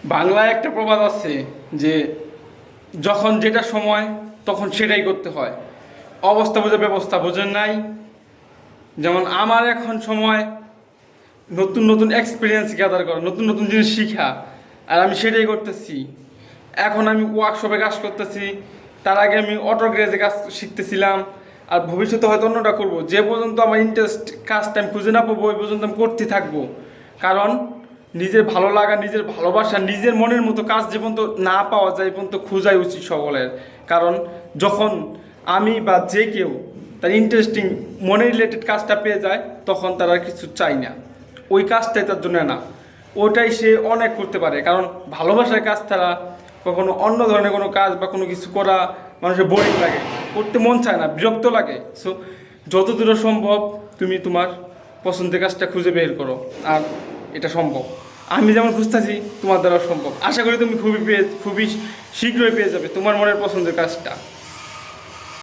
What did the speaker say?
বাংলায় একটা প্রবাদ আছে যে যখন যেটা সময় তখন সেটাই করতে হয়। অবস্থা বুঝে ব্যবস্থা বোঝেন নাই। যেমন আমার এখন সময় নতুন নতুন এক্সপিরিয়েন্স গ্যাদার করা, নতুন নতুন জিনিস শিখা, আর আমি সেটাই করতেছি। এখন আমি ওয়ার্কশপে কাজ করতেছি, তার আগে আমি অটো গ্যারেজে কাজ শিখতেছিলাম। আর ভবিষ্যতে হয়তো অন্যটা করবো। যে পর্যন্ত আমার ইন্টারেস্ট কাজটা আমি খুঁজে না পাবো ওই পর্যন্ত আমি করতে থাকবো। কারণ নিজের ভালো লাগা, নিজের ভালোবাসা, নিজের মনের মতো কাজ যে পর্যন্ত না পাওয়া যায় এই পর্যন্ত খোঁজাই উচিত সকলের। কারণ যখন আমি বা যে কেউ তার ইন্টারেস্টিং মনে রিলেটেড কাজটা পেয়ে যায় তখন তার আর কিছু চাই না, ওই কাজটাই তার জন্য না, ওটাই সে অনেক করতে পারে। কারণ ভালোবাসার কাজ ছাড়া কখনো অন্য ধরনের কোনো কাজ বা কোনো কিছু করা মানুষের বোরিং লাগে, করতে মন চায় না, বিরক্ত লাগে। সো যতদূর সম্ভব তুমি তোমার পছন্দের কাজটা খুঁজে বের করো, আর এটা সম্ভব। আমি যেমন খুঁজতেছি তোমার দ্বারা সম্ভব। আশা করি তুমি খুবই শীঘ্রই পেয়ে যাবে তোমার মনের পছন্দের কাজটা।